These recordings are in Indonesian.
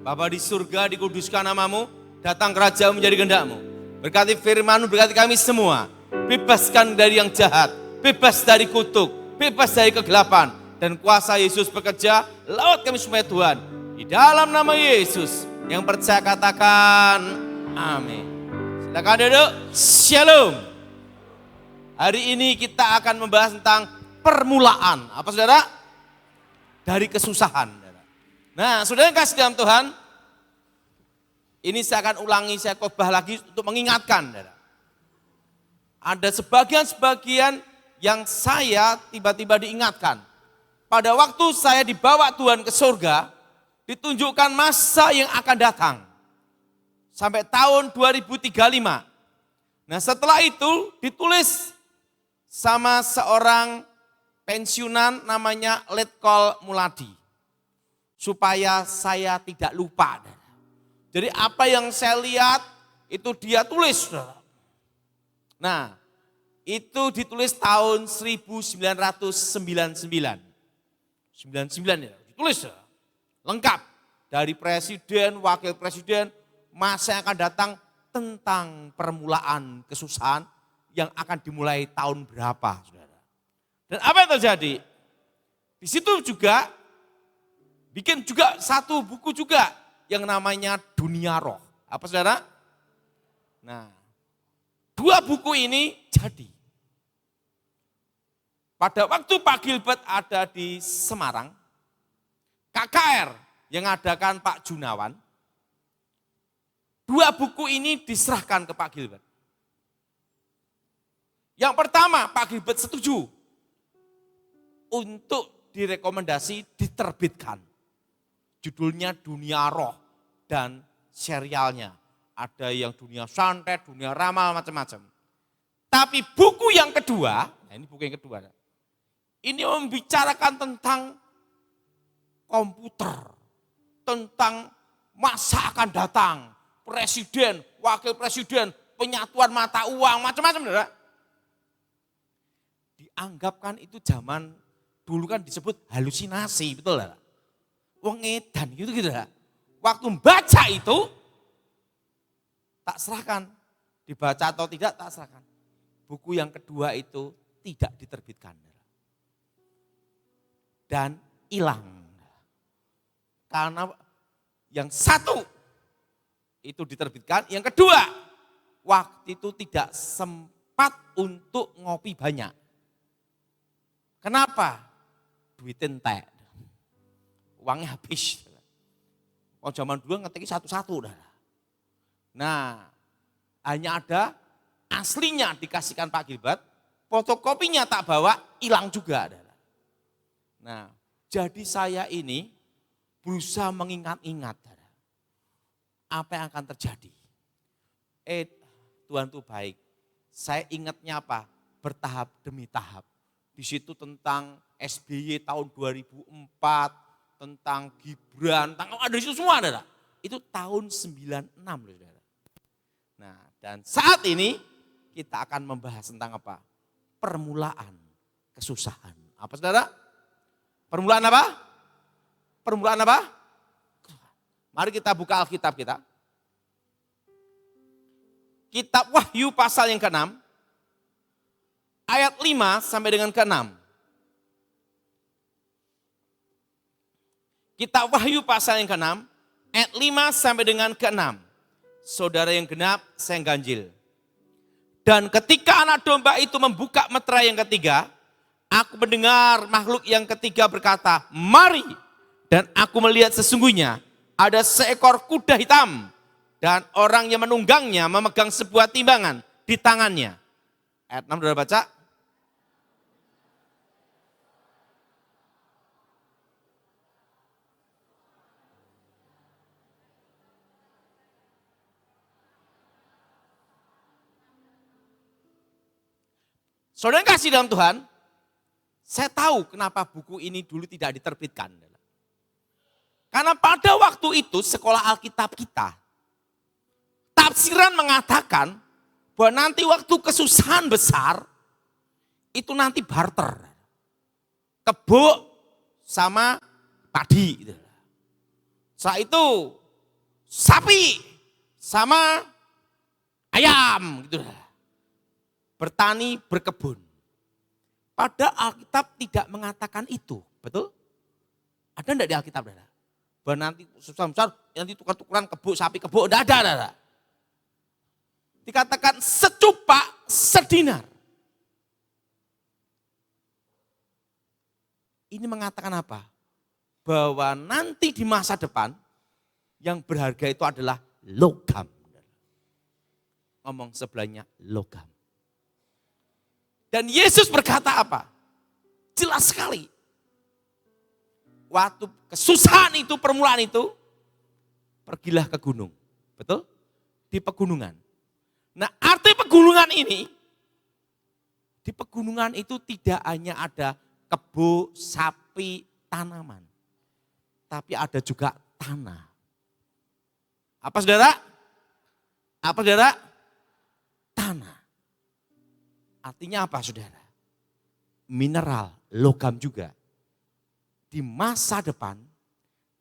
Bapa di surga, dikuduskan namamu, datang kerajaan menjadi kehendak-Mu. Berkati firman-Mu, berkati kami semua. Bebaskan dari yang jahat, bebas dari kutuk, bebas dari kegelapan. Dan kuasa Yesus bekerja, lawat kami semua Tuhan. Di dalam nama Yesus, yang percaya katakan amin. Silakan duduk, shalom. Hari ini kita akan membahas tentang permulaan. Apa saudara? Dari kesusahan. Nah, saudara yang kasih dalam Tuhan, ini saya akan ulangi, saya khotbah lagi untuk mengingatkan. Ada sebagian-sebagian yang saya tiba-tiba diingatkan. Pada waktu saya dibawa Tuhan ke surga, ditunjukkan masa yang akan datang. Sampai tahun 2035. Nah, setelah itu ditulis sama seorang pensiunan namanya Letkol Muladi. Supaya saya tidak lupa. Jadi apa yang saya lihat itu dia tulis. Nah, itu ditulis tahun 1999. 99 ya, ditulis lengkap. Dari presiden, wakil presiden, masa yang akan datang tentang permulaan kesusahan yang akan dimulai tahun berapa, saudara. Dan apa yang terjadi? Di situ juga bikin juga satu buku juga yang namanya Dunia Roh. Apa saudara? Nah, dua buku ini jadi. Pada waktu Pak Gilbert ada di Semarang, KKR yang ngadakan Pak Junawan, dua buku ini diserahkan ke Pak Gilbert. Yang pertama, Pak Gilbert setuju untuk direkomendasi diterbitkan. Judulnya Dunia Roh dan serialnya. Ada yang dunia santet, dunia ramal, macam-macam. Tapi buku yang kedua, nah ini buku yang kedua. Ini membicarakan tentang komputer. Tentang masa akan datang. Presiden, wakil presiden, penyatuan mata uang, macam-macam. Dianggapkan itu zaman dulu kan disebut halusinasi, betul lah. Wong edan gitu. Waktu baca itu tak serahkan. Dibaca atau tidak tak serahkan. Buku yang kedua itu tidak diterbitkan. Dan hilang. Karena yang satu itu diterbitkan, yang kedua waktu itu tidak sempat untuk ngopi banyak. Kenapa? Duit entek. Uangnya habis. Oh zaman dulu ngetik satu-satu. Nah, hanya ada aslinya dikasihkan Pak Gilbert, fotokopinya tak bawa, hilang juga. Nah, jadi saya ini berusaha mengingat-ingat apa yang akan terjadi. Tuhan itu baik. Saya ingatnya apa? Bertahap demi tahap. Di situ tentang SBY tahun 2004, tentang Gibran, tentang ada itu semua ada. Itu tahun 96 loh saudara. Nah, dan saat ini kita akan membahas tentang apa? Permulaan kesusahan. Apa saudara? Permulaan apa? Permulaan apa? Mari kita buka Alkitab kita. Kitab Wahyu pasal yang ke-6. Ayat 5 sampai dengan ke-6. Kitab Wahyu pasal yang ke-6, ayat 5 sampai dengan ke-6. Saudara yang genap, saya yang ganjil. Dan ketika anak domba itu membuka meterai yang ketiga, aku mendengar makhluk yang ketiga berkata, mari. Dan aku melihat sesungguhnya ada seekor kuda hitam. Dan orang yang menunggangnya memegang sebuah timbangan di tangannya. Ayat 6 sudah baca? Saudara yang kasih dalam Tuhan, saya tahu kenapa buku ini dulu tidak diterbitkan. Karena pada waktu itu sekolah Alkitab kita, tafsiran mengatakan bahwa nanti waktu kesusahan besar, itu nanti barter. Kebo sama padi. Setelah itu sapi sama ayam gitu. Bertani, berkebun. Pada Alkitab tidak mengatakan itu, betul? Ada enggak di Alkitab? Bahwa nanti susah-susah, nanti tukar-tukaran kebo, sapi kebo, enggak ada. Dikatakan secupak, sedinar. Ini mengatakan apa? Bahwa nanti di masa depan, yang berharga itu adalah logam. Ngomong sebelahnya logam. Dan Yesus berkata apa? Jelas sekali. Waktu kesusahan itu, permulaan itu, pergilah ke gunung. Betul? Di pegunungan. Nah, arti pegunungan ini, di pegunungan itu tidak hanya ada kebo, sapi, tanaman. Tapi ada juga tanah. Apa saudara? Apa saudara? Tanah. Artinya apa saudara? Mineral, logam juga. Di masa depan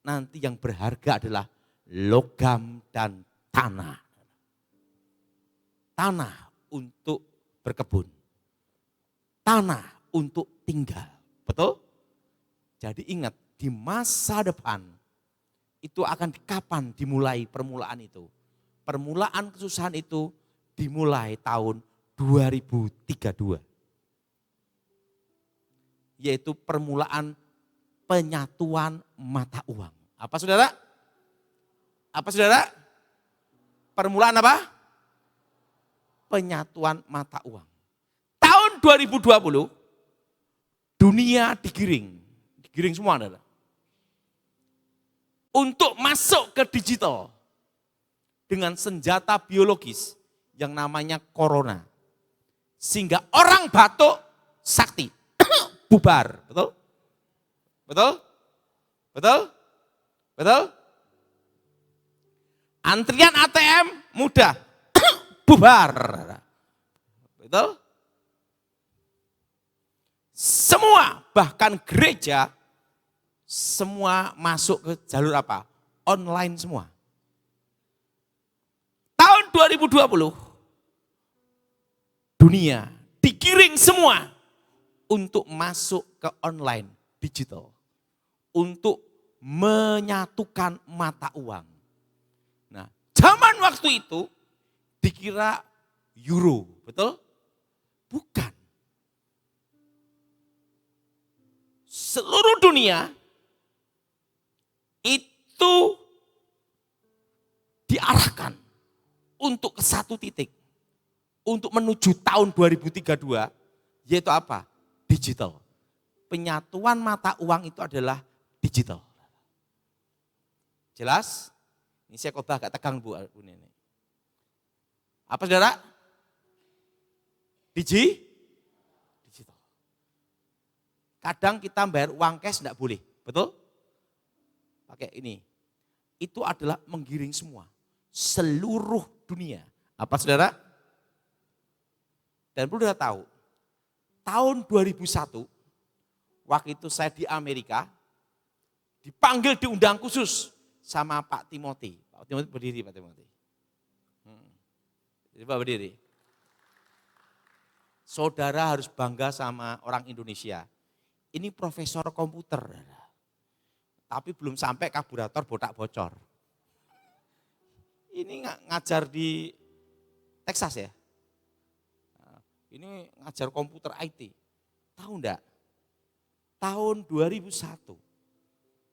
nanti yang berharga adalah logam dan tanah. Tanah untuk berkebun. Tanah untuk tinggal. Betul? Jadi ingat, di masa depan itu akan kapan dimulai permulaan itu? Permulaan kesusahan itu dimulai tahun 2032. Yaitu permulaan penyatuan mata uang. Apa saudara? Apa saudara? Permulaan apa? Penyatuan mata uang. Tahun 2020 dunia digiring. Digiring semua adalah. Untuk masuk ke digital dengan senjata biologis yang namanya corona. Sehingga orang batuk sakti, bubar, betul? Betul? Betul? Betul? Antrian ATM mudah, bubar. Betul? Semua, bahkan gereja, semua masuk ke jalur apa? Online semua. Tahun 2020, dunia digiring semua untuk masuk ke online digital. Untuk menyatukan mata uang. Nah, zaman waktu itu dikira euro, betul? Bukan. Seluruh dunia itu diarahkan untuk ke satu titik. Untuk menuju tahun 2032, yaitu apa? Digital. Penyatuan mata uang itu adalah digital. Jelas? Ini saya khotbah agak tegang Bu Nene. Apa saudara? Digital. Kadang kita bayar uang cash enggak boleh, betul? Pakai ini. Itu adalah menggiring semua. Seluruh dunia. Apa saudara? Dan perlu kita tahu, tahun 2001, waktu itu saya di Amerika, dipanggil diundang khusus sama Pak Timothy. Pak Timothy berdiri, Pak Timothy. Jadi Pak berdiri. Saudara harus bangga sama orang Indonesia. Ini profesor komputer. Tapi belum sampai karburator botak bocor. Ini ngajar di Texas ya. Ini ngajar komputer IT. Tahu enggak? Tahun 2001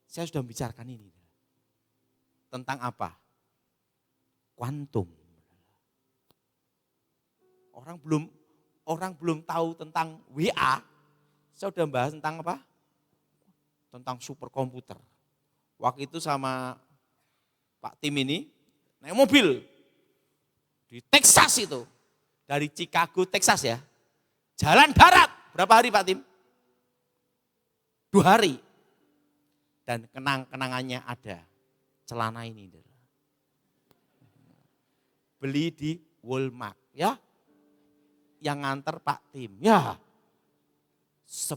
saya sudah membicarakan ini. Tentang apa? Kuantum. Orang belum tahu tentang WA. Saya sudah bahas tentang apa? Tentang superkomputer. Waktu itu sama Pak Tim ini naik mobil di Texas itu. Dari Chicago, Texas ya. Jalan darat. Berapa hari Pak Tim? 2 hari. Dan kenang-kenangannya ada. Celana ini. Beli di Walmart ya. Yang nganter Pak Tim. Ya. $10.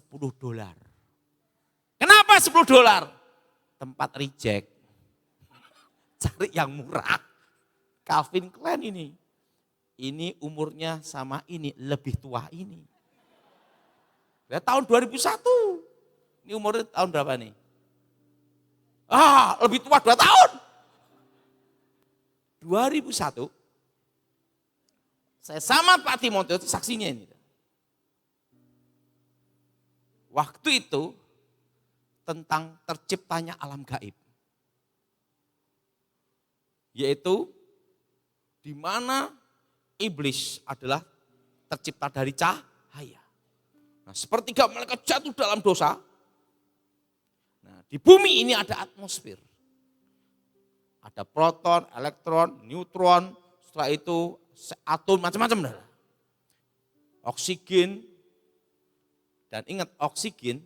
Kenapa $10? Tempat reject. cari yang murah. Calvin Klein ini. Ini umurnya sama ini, lebih tua ini. Ya, tahun 2001. Ini umurnya tahun berapa nih? Lebih tua 2 tahun. 2001. Saya sama Pak Timotius, saksinya ini. Waktu itu tentang terciptanya alam gaib. Yaitu di mana iblis adalah tercipta dari cahaya. Nah, sepertiga malaikat jatuh dalam dosa. Nah, di bumi ini ada atmosfer. Ada proton, elektron, neutron, setelah itu atom, macam-macam. Oksigen. Dan ingat, oksigen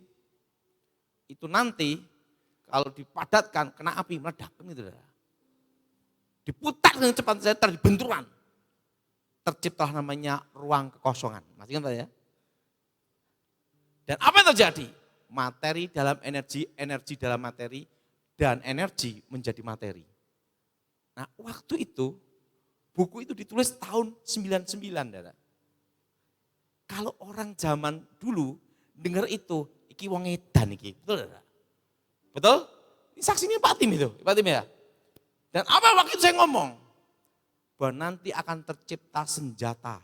itu nanti kalau dipadatkan kena api meledak. Diputar dengan cepat, saya terbenturan. Tercipta namanya ruang kekosongan. Masih ingat ya? Dan apa yang terjadi? Materi dalam energi, energi dalam materi, dan energi menjadi materi. Nah, waktu itu, buku itu ditulis tahun 99. Kalau orang zaman dulu dengar itu, iki wong edan iki. Betul enggak? Betul? Ini saksinya Pak Tim itu, Pak Tim ya. Dan apa waktu itu saya ngomong? Bahwa nanti akan tercipta senjata.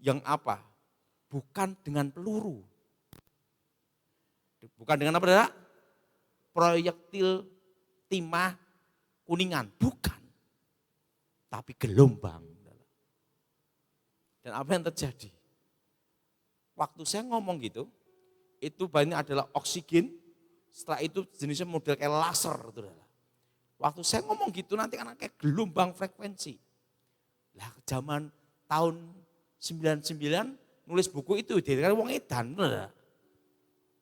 Yang apa? Bukan dengan peluru. Bukan dengan apa, Saudara? Proyektil timah kuningan. Bukan. Tapi gelombang. Dan apa yang terjadi? Waktu saya ngomong gitu, itu banyak adalah oksigen, setelah itu jenisnya model kayak laser. Waktu saya ngomong gitu nanti kan kayak gelombang frekuensi. Lah zaman tahun 99 nulis buku itu, dia kan wong edan.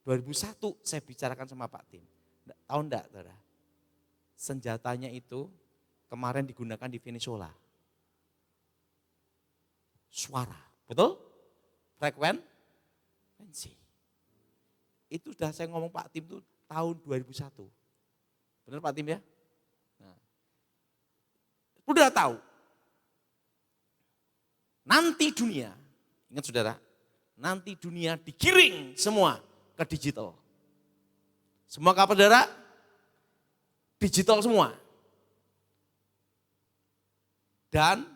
2001 saya bicarakan sama Pak Tim. Tahu enggak, saudara? Senjatanya itu kemarin digunakan di Venezuela. Suara, betul? Frekuensi. Itu sudah saya ngomong Pak Tim itu tahun 2001. Benar Pak Tim ya? Nah, udah tahu. Nanti dunia, ingat saudara, nanti dunia digiring semua ke digital. Semua ke apa saudara? Digital semua. Dan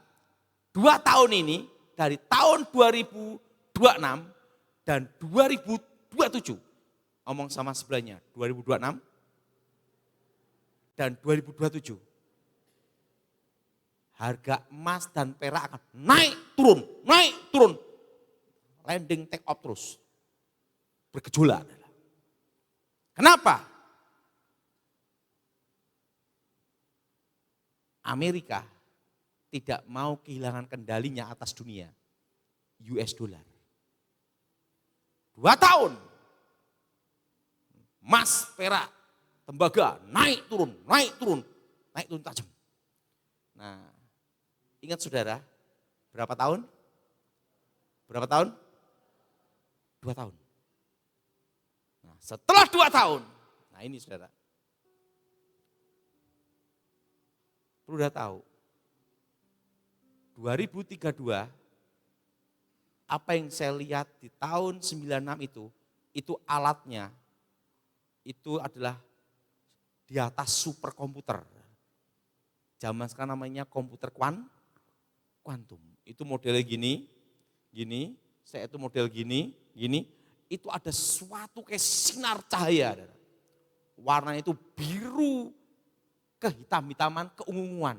2 tahun ini, dari tahun 2026 dan 2027, ngomong sama sebelahnya, 2026 dan 2027. Harga emas dan perak akan naik turun. Landing take off terus. Bergejolak. Kenapa? Amerika tidak mau kehilangan kendalinya atas dunia. US dollar. 2 tahun. Emas, perak, tembaga naik turun tajam. Nah, ingat saudara, berapa tahun? 2 tahun. Nah, setelah 2 tahun, nah ini saudara. Perlu udah tahu, 2032, apa yang saya lihat di tahun 96 itu alatnya, itu adalah di atas superkomputer. Zaman sekarang namanya komputer kuantum. Itu modelnya gini, saya itu model gini, itu ada suatu kayak sinar cahaya. Warnanya itu biru, kehitam-hitaman, keunguan.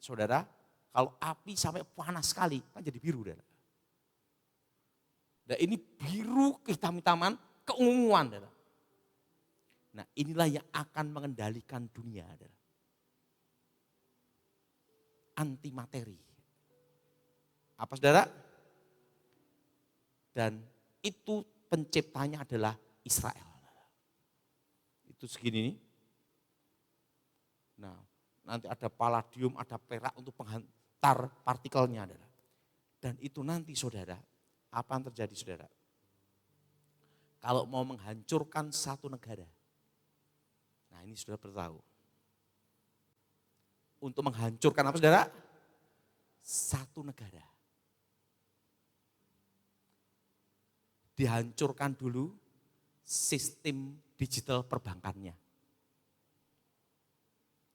Saudara, kalau api sampai panas sekali, kan jadi biru. Nah ini biru, kehitam-hitaman, keunguan. Nah inilah yang akan mengendalikan dunia. Antimateri. Apa saudara? Dan itu penciptanya adalah Israel. Itu segini nih. Nah, nanti ada palladium, ada perak untuk penghantar partikelnya. Dan itu nanti saudara, apa yang terjadi saudara? Kalau mau menghancurkan satu negara. Nah ini sudah bertahu. Untuk menghancurkan apa saudara? Satu negara. Dihancurkan dulu sistem digital perbankannya.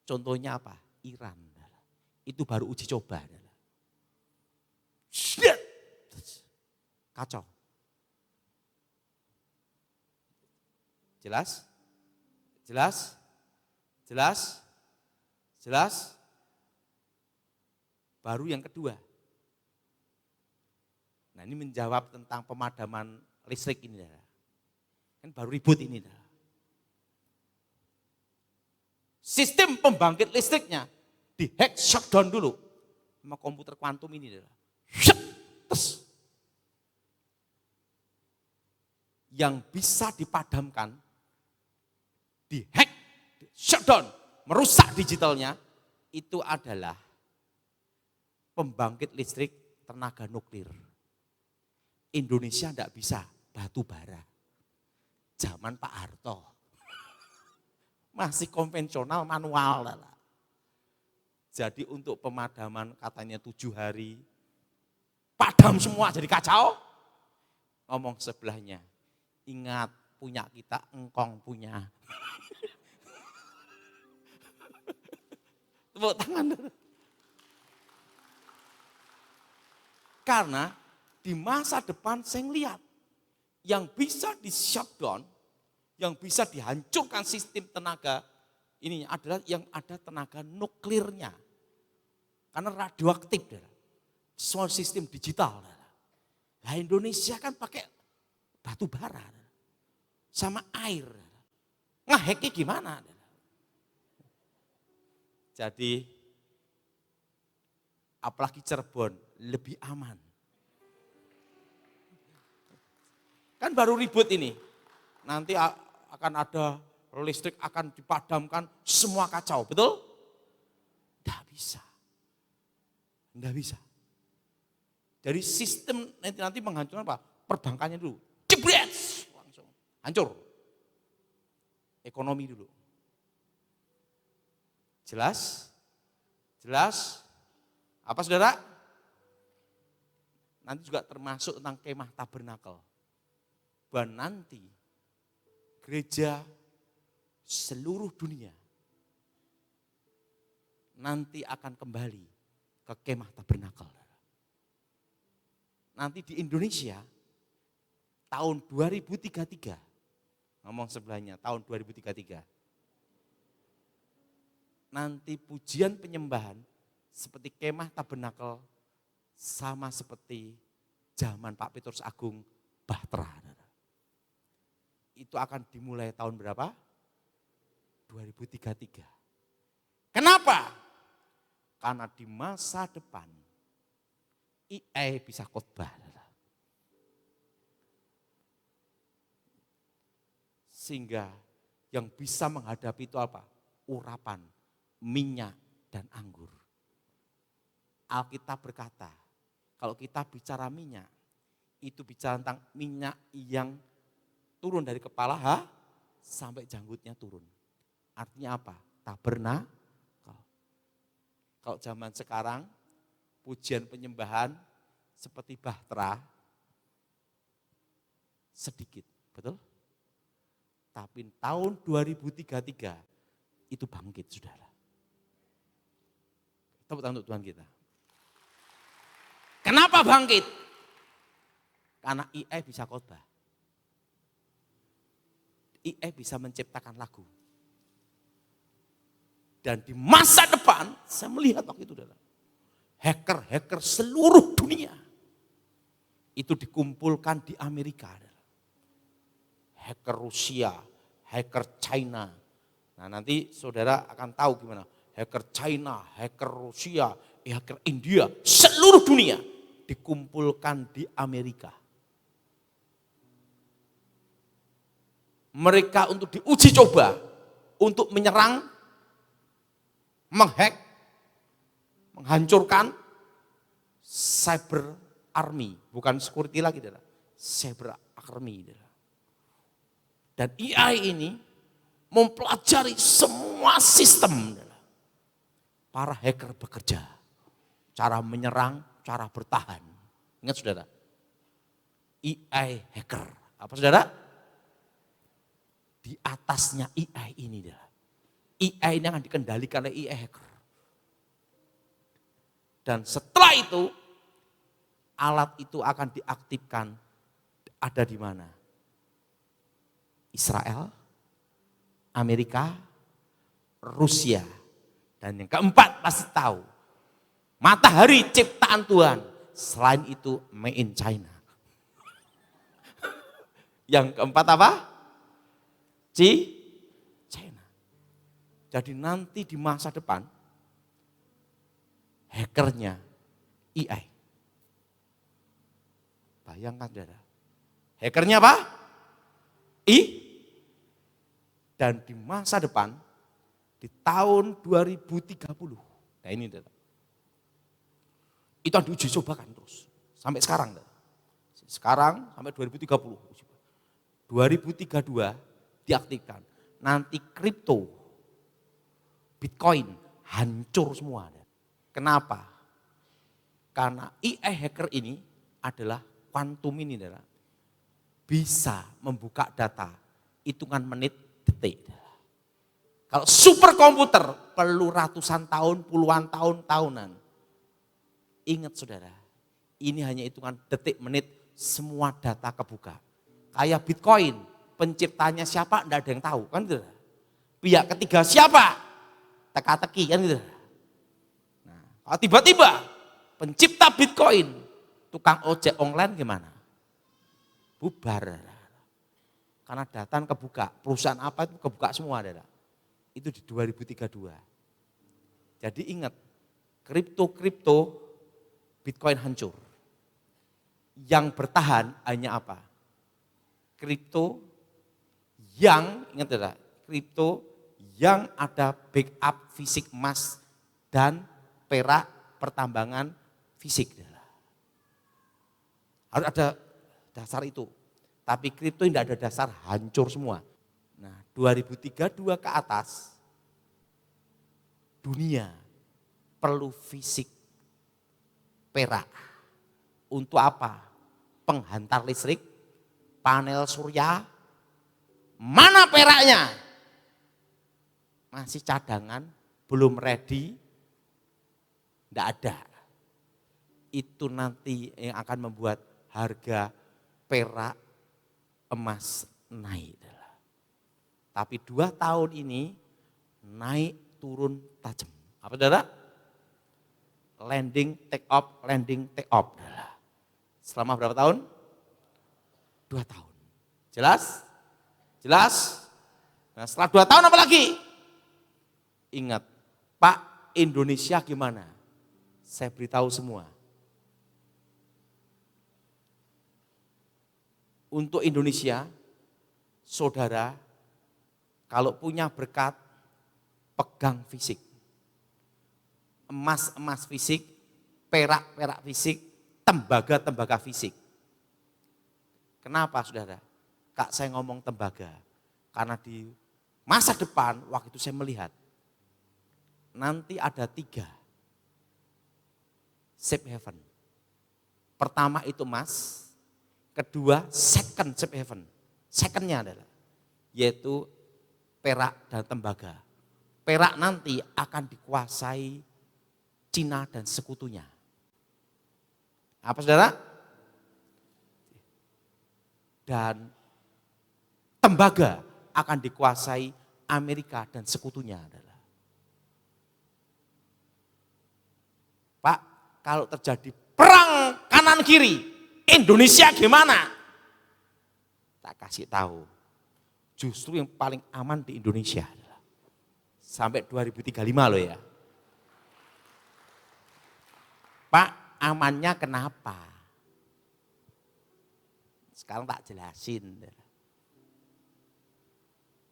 Contohnya apa? Iran. Itu baru uji coba. Kacau. Jelas? Jelas? Jelas? Jelas? Baru yang kedua. Nah ini menjawab tentang pemadaman listrik ini. Kan baru ribut ini. Sistem pembangkit listriknya dihack, shutdown dulu sama komputer kuantum ini. Terus yang bisa dipadamkan, dihack, shutdown, merusak digitalnya, itu adalah pembangkit listrik tenaga nuklir. Indonesia tidak bisa batu bara. Zaman Pak Harto. Masih konvensional manual. Jadi untuk pemadaman katanya 7 hari, padam semua jadi kacau. Ngomong sebelahnya, ingat punya kita, engkong punya. Tepuk tangan. Karena di masa depan saya lihat yang bisa di shutdown, yang bisa dihancurkan sistem tenaga ini adalah yang ada tenaga nuklirnya. Karena radioaktif. Soal sistem digital. Nah Indonesia kan pakai batu bara sama air. Ngehacknya gimana? Jadi apalagi Cirebon lebih aman. Kan baru ribut ini. Nanti akan ada listrik akan dipadamkan, semua kacau, betul? Tidak bisa. Tidak bisa. Dari sistem nanti menghancurkan apa? Perbankannya dulu. Jebret! Langsung hancur. Ekonomi dulu. Jelas? Jelas? Apa saudara? Nanti juga termasuk tentang kemah tabernakel. Bahwa nanti gereja seluruh dunia nanti akan kembali ke kemah tabernakel. Nanti di Indonesia tahun 2033, ngomong sebelahnya tahun 2033, nanti pujian penyembahan seperti kemah tabernakel sama seperti zaman Pak Petrus Agung Bahtera. Itu akan dimulai tahun berapa? 2033. Kenapa? Karena di masa depan AI bisa khotbah. Sehingga yang bisa menghadapi itu apa? Urapan, minyak, dan anggur. Alkitab berkata, kalau kita bicara minyak, itu bicara tentang minyak yang turun dari kepala sampai janggutnya turun. Artinya apa? Tabernakel. Kalau zaman sekarang, pujian penyembahan seperti Bahtera, sedikit, betul? Tapi tahun 2033 itu bangkit, saudara. Tepuk tangan untuk Tuhan kita. Kenapa bangkit? Karena AI bisa khotbah. AI bisa menciptakan lagu. Dan di masa depan, saya melihat waktu itu, saudara, hacker-hacker seluruh dunia itu dikumpulkan di Amerika. Hacker Rusia, hacker China. Nah nanti saudara akan tahu gimana. Hacker China, hacker Rusia, hacker India, seluruh dunia dikumpulkan di Amerika. Mereka untuk diuji coba, untuk menyerang, menghack, menghancurkan cyber army, bukan security lagi, cyber army. Dan AI ini mempelajari semua sistem. Para hacker bekerja, cara menyerang, cara bertahan. Ingat saudara, AI hacker. Apa saudara? Di atasnya AI ini. AI ini akan dikendalikan oleh AI hacker. Dan setelah itu, alat itu akan diaktifkan ada di mana? Israel, Amerika, Rusia. Dan yang keempat pasti tahu, matahari ciptaan Tuhan. Selain itu made in China. Yang keempat apa? China. Jadi nanti di masa depan, hackernya AI. Bayangkan saudara. Hackernya apa? Dan di masa depan, di tahun 2030. Nah ini saudara. Itu diuji cobakan terus. Sampai sekarang. Saudara. Sekarang sampai 2030. 2032 diaktifkan. Nanti kripto, Bitcoin hancur semua. Kenapa? Karena AI hacker ini adalah kuantum ini adalah bisa membuka data hitungan menit, detik. Kalau superkomputer perlu ratusan tahun, puluhan tahun, tahunan. Ingat saudara, ini hanya hitungan detik, menit, semua data kebuka. Kayak Bitcoin, penciptanya siapa enggak ada yang tahu kan gitu. Pihak ketiga siapa? Teka-teki kan gitu. Nah, kalau tiba-tiba pencipta Bitcoin, tukang ojek online gimana? Bubar. Karena data kebuka, perusahaan apa itu kebuka semua adalah. Itu di 2032. Jadi ingat, kripto Bitcoin hancur. Yang bertahan hanya apa? Kripto yang, ingat tidak? Kripto yang ada backup fisik emas dan perak pertambangan fisik. Harus ada dasar itu. Tapi kripto tidak ada dasar, hancur semua. Nah 2032 ke atas, dunia perlu fisik perak. Untuk apa? Penghantar listrik, panel surya. Mana peraknya? Masih cadangan, belum ready, tidak ada. Itu nanti yang akan membuat harga perak emas naik. Tapi 2 tahun ini naik turun tajam. Apa saudara? Landing take off. Selama berapa tahun? 2 tahun. Jelas? Jelas? Nah setelah 2 tahun apa lagi? Ingat, Pak, Indonesia gimana? Saya beritahu semua. Untuk Indonesia, saudara, kalau punya berkat, pegang fisik. Emas fisik, perak fisik, tembaga fisik. Kenapa saudara? Kak saya ngomong tembaga. Karena di masa depan, waktu itu saya melihat, nanti ada 3 safe haven. Pertama itu emas, kedua second safe haven. Secondnya adalah, yaitu perak dan tembaga. Perak nanti akan dikuasai Cina dan sekutunya. Apa saudara? Dan tembaga akan dikuasai Amerika dan sekutunya adalah. Pak, kalau terjadi perang kanan kiri, Indonesia gimana? Tak kasih tahu. Justru yang paling aman di Indonesia adalah sampai 2035 loh ya. Pak, amannya kenapa? Sekarang tak jelasin.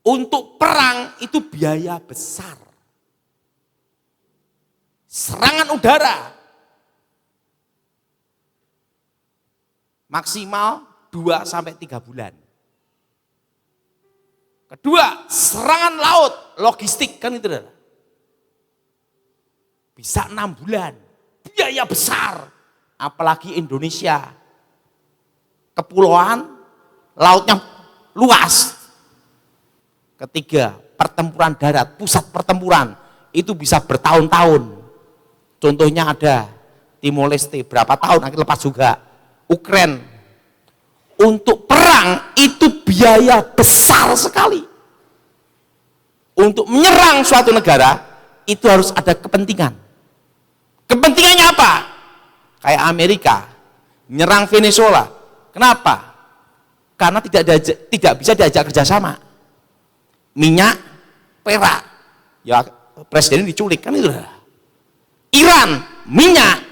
Untuk perang itu biaya besar. Serangan udara. Maksimal 2-3 bulan. Kedua, serangan laut, logistik, kan itu adalah. Bisa 6 bulan, biaya besar. Apalagi Indonesia, kepulauan, lautnya luas. Ketiga, pertempuran darat, pusat pertempuran, itu bisa bertahun-tahun. Contohnya ada Timor Leste, berapa tahun, akhirnya lepas juga. Ukraina. Untuk perang itu biaya besar sekali. Untuk menyerang suatu negara, itu harus ada kepentingan. Kepentingannya apa? Kayak Amerika, menyerang Venezuela. Kenapa? Karena tidak bisa diajak kerjasama. Minyak, perak. Ya presiden diculik, kan itu. Iran, minyak.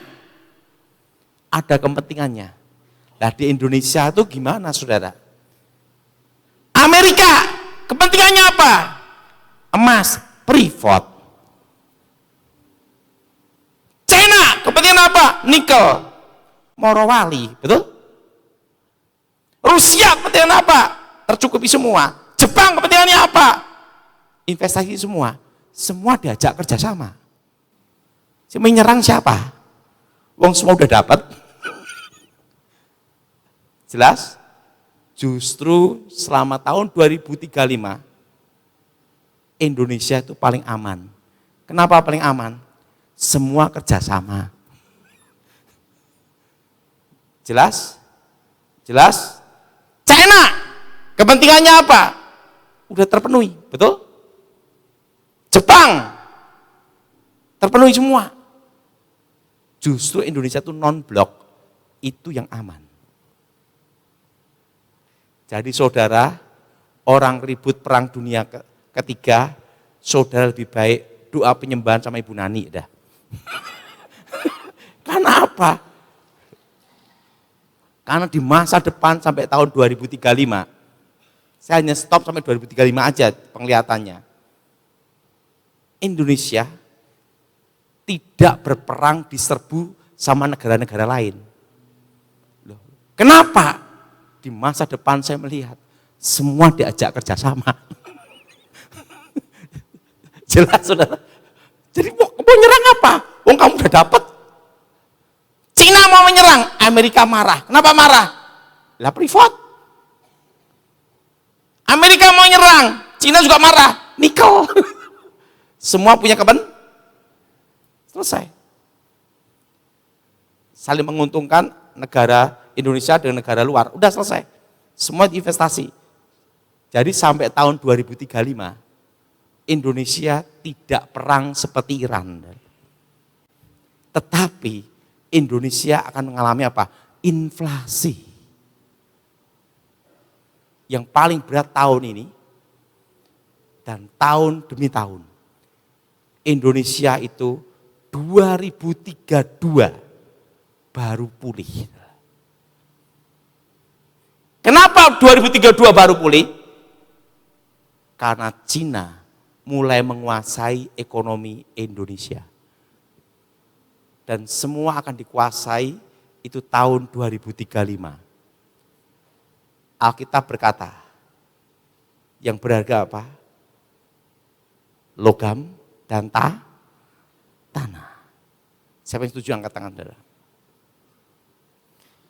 Ada kepentingannya. Nah di Indonesia itu gimana saudara? Amerika, kepentingannya apa? Emas, privat. China, kepentingan apa? Nikel, Morowali, betul? Rusia, kepentingan apa? Tercukupi semua. Jepang, kepentingannya apa? Investasi semua. Semua diajak kerjasama. Menyerang siapa? Wong semua udah dapat. Jelas? Justru selama tahun 2035 Indonesia itu paling aman. Kenapa paling aman? Semua kerjasama. Jelas? Jelas? China, kepentingannya apa? Udah terpenuhi, betul? Jepang, terpenuhi semua. Justru Indonesia itu non-blok, itu yang aman. Jadi saudara, orang ribut perang dunia ketiga, saudara lebih baik doa penyembahan sama Ibu Nani dah. Karena apa? Karena di masa depan sampai tahun 2035, saya hanya stop sampai 2035 aja penglihatannya. Indonesia tidak berperang diserbu sama negara-negara lain. Loh, kenapa? Di masa depan saya melihat semua diajak kerjasama. Jelas saudara. Jadi mau nyerang apa? Wong kamu udah dapat. Cina mau menyerang, Amerika marah. Kenapa marah? Lah privat. Amerika mau nyerang, Cina juga marah. Nikel. Semua punya selesai. Saling menguntungkan negara Indonesia dengan negara luar, udah selesai. Semua investasi. Jadi sampai tahun 2035, Indonesia tidak perang seperti Iran. Tetapi Indonesia akan mengalami apa? Inflasi. Yang paling berat tahun ini, dan tahun demi tahun. Indonesia itu 2032 baru pulih. Kenapa 2032 baru pulih? Karena Cina mulai menguasai ekonomi Indonesia. Dan semua akan dikuasai itu tahun 2035. Alkitab berkata, yang berharga apa? Logam dan tanah. Siapa yang setuju angkat tangan saudara?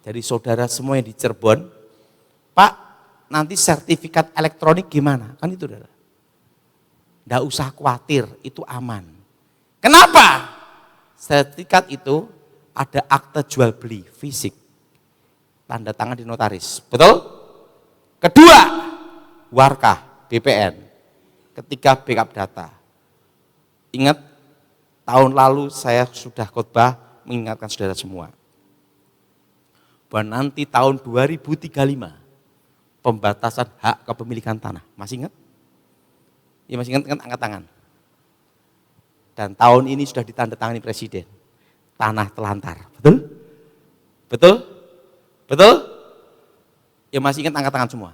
Jadi saudara semua yang di Cirebon, Pak, nanti sertifikat elektronik gimana? Kan itu saudara. Nggak usah khawatir, itu aman. Kenapa? Sertifikat itu ada akte jual beli fisik. Tanda tangan di notaris. Betul? Kedua, warkah, BPN. Ketiga, backup data. Ingat, tahun lalu saya sudah khotbah mengingatkan saudara semua. Bahwa nanti tahun 2035, pembatasan hak kepemilikan tanah. Masih ingat? Ya masih ingat kan, angkat tangan. Dan tahun ini sudah ditandatangani Presiden. Tanah telantar. Betul? Betul? Betul? Ya masih ingat, angkat tangan semua.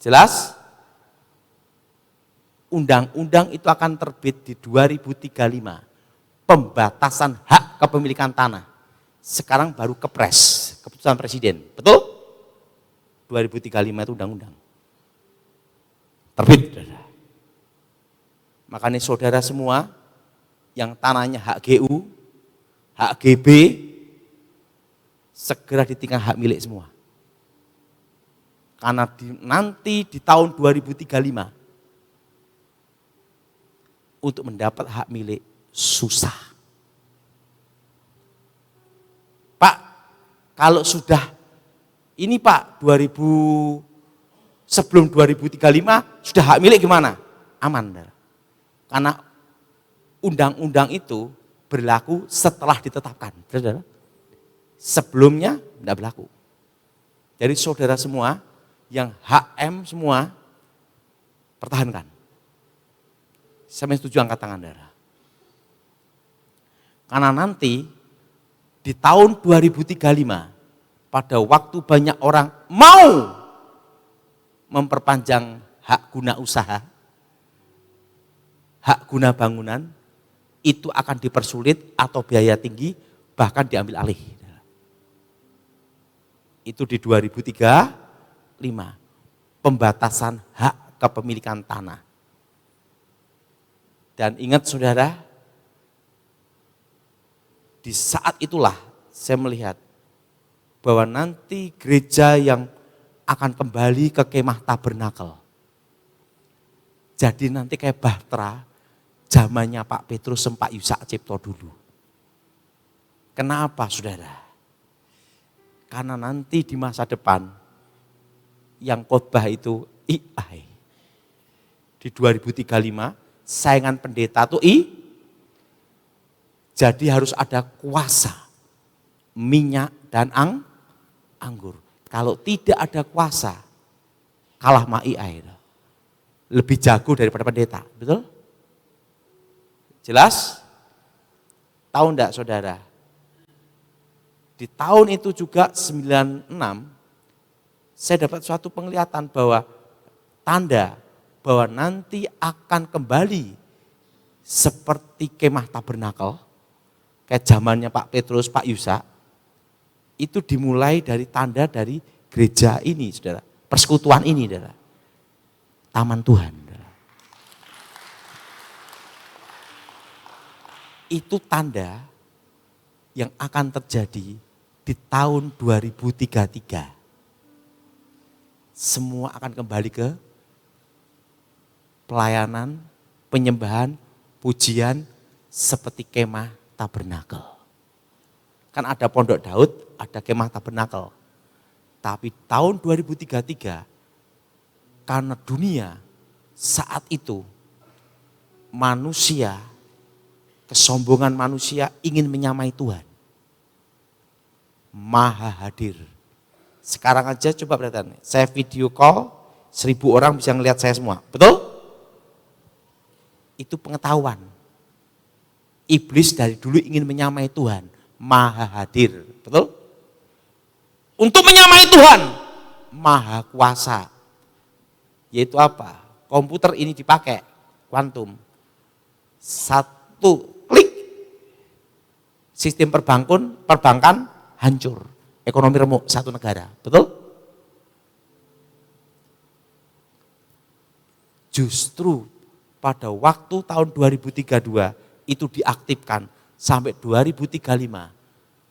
Jelas? Undang-undang itu akan terbit di 2035. Pembatasan hak kepemilikan tanah. Sekarang baru kepres, keputusan Presiden. Betul? 2035 itu undang-undang. Terbit, saudara. Makanya saudara semua yang tanahnya hak GU, hak GB, segera ditinggal hak milik semua. Karena nanti di tahun 2035, untuk mendapat hak milik susah. Pak, kalau sudah ini Pak, sebelum 2035 sudah hak milik gimana? Aman. Karena undang-undang itu berlaku setelah ditetapkan. Sebelumnya tidak berlaku. Jadi saudara semua yang HM semua pertahankan. Saya setuju angkat tangan, saudara. Karena nanti di tahun 2035 pada waktu banyak orang mau memperpanjang hak guna usaha, hak guna bangunan, itu akan dipersulit atau biaya tinggi, bahkan diambil alih. Itu di 2035, pembatasan hak kepemilikan tanah. Dan ingat saudara, di saat itulah saya melihat bahwa nanti gereja yang akan kembali ke kemah tabernakel. Jadi nanti kayak Bahtera, zamannya Pak Petrus dan Pak Yusak Cipto dulu. Kenapa saudara? Karena nanti di masa depan yang khotbah itu AI. Di 2035 saingan pendeta itu jadi harus ada kuasa minyak dan anggur. Kalau tidak ada kuasa, kalah sama AI. Lebih jago daripada pendeta, betul? Jelas? Tahu enggak saudara? Di tahun itu juga 96, saya dapat suatu penglihatan bahwa tanda bahwa nanti akan kembali seperti kemah tabernakel, kayak zamannya Pak Petrus, Pak Yusak, itu dimulai dari tanda dari gereja ini, saudara. Persekutuan ini, saudara. Taman Tuhan. Saudara. Itu tanda yang akan terjadi di tahun 2033. Semua akan kembali ke pelayanan, penyembahan, pujian seperti kemah tabernakel. Kan ada Pondok Daud, ada kemah tabernakel. Tapi tahun 2033, karena dunia saat itu manusia, kesombongan manusia ingin menyamai Tuhan. Maha hadir. Sekarang aja coba perhatikan, saya video call, 1000 orang bisa ngelihat saya semua, betul? Itu pengetahuan. Iblis dari dulu ingin menyamai Tuhan, maha hadir, betul? Untuk menyamai Tuhan, maha kuasa. Yaitu apa? Komputer ini dipakai, kuantum. Satu klik, sistem perbankan hancur. Ekonomi remuk satu negara, betul? Justru pada waktu tahun 2032 itu diaktifkan sampai 2035,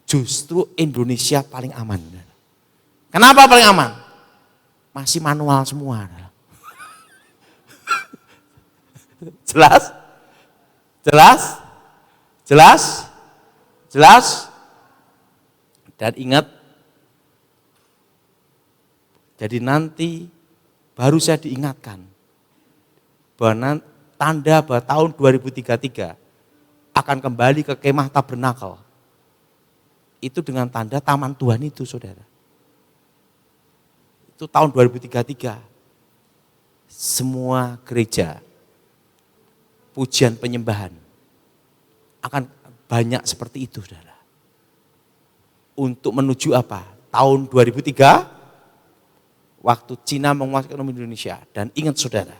justru Indonesia paling aman. Kenapa paling aman? Masih manual semua. Jelas? Jelas? Jelas? Jelas? Dan ingat, jadi nanti baru saya diingatkan bahwa tanda bahwa tahun 2033 akan kembali ke kemah tabernakel. Itu dengan tanda taman Tuhan itu, saudara. Itu tahun 2033. Semua gereja, pujian penyembahan akan banyak seperti itu, saudara. Untuk menuju apa? Tahun 2003, waktu Cina menguasai ekonomi Indonesia. Dan ingat saudara,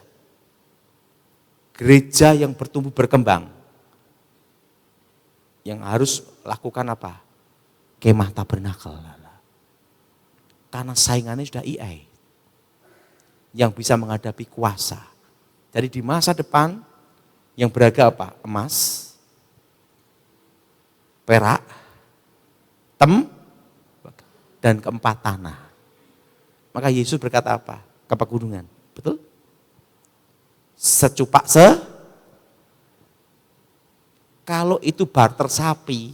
gereja yang bertumbuh berkembang, yang harus lakukan apa? Kemah tabernakel. Karena saingannya sudah AI. yang bisa menghadapi kuasa. Jadi di masa depan yang berharga apa? Emas, perak, dan keempat tanah. Maka Yesus berkata apa? Ke pegunungan. Betul? Secupak kalau itu barter sapi,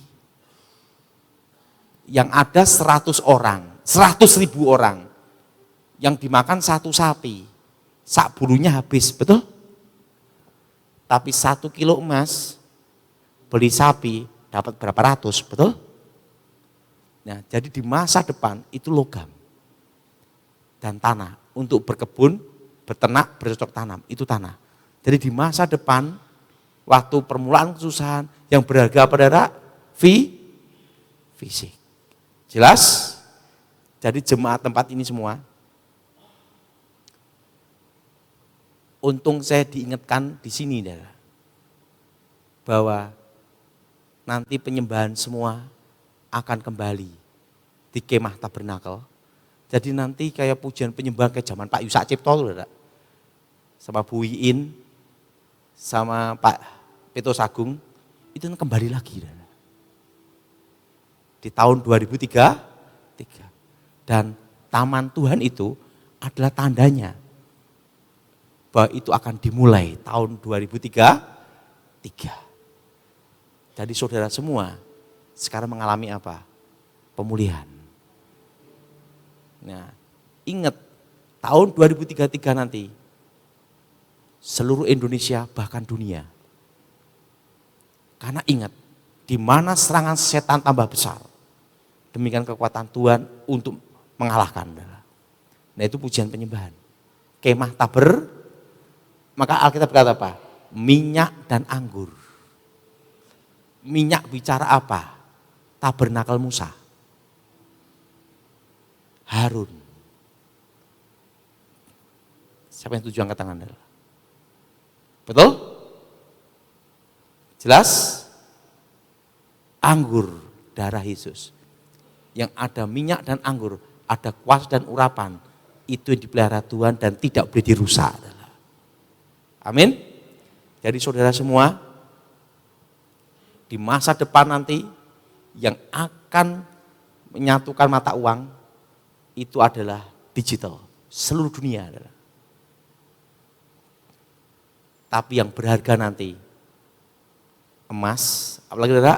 yang ada 100 orang, 100.000 orang, yang dimakan satu sapi, sak bulunya habis, betul? Tapi 1 kilo emas, beli sapi, dapat berapa ratus, betul? Nah, jadi di masa depan itu logam dan tanah untuk berkebun, beternak, bercocok tanam, itu tanah. Jadi di masa depan, waktu permulaan kesusahan, yang berharga pada fisik. Jelas? Jadi jemaat tempat ini semua, untung saya diingatkan di sini, bahwa nanti penyembahan semua akan kembali di kemah tabernakel. Jadi nanti kayak pujian penyembahan kayak zaman Pak Yusak Cipto, sama Bu Wiin, sama Pak Petrus Agung, itu kembali lagi. Di tahun 2003, dan taman Tuhan itu adalah tandanya bahwa itu akan dimulai tahun 2003. Jadi saudara semua sekarang mengalami apa? Pemulihan. Nah, ingat tahun 2033 nanti seluruh Indonesia bahkan dunia. Karena ingat, di mana serangan setan tambah besar, demikian kekuatan Tuhan untuk mengalahkan. Nah, itu pujian penyembahan. Kemah maka Alkitab berkata apa? Minyak dan anggur. Minyak bicara apa? Tabernakel Musa. Harun. Siapa yang setuju angkat tangan? Betul? Jelas? Anggur darah Yesus. Yang ada minyak dan anggur, ada kuas dan urapan. Itu yang dipelihara Tuhan dan tidak boleh dirusak. Amin. Jadi saudara semua, di masa depan nanti yang akan menyatukan mata uang itu adalah digital, seluruh dunia adalah. Tapi yang berharga nanti emas, apalagi saudara,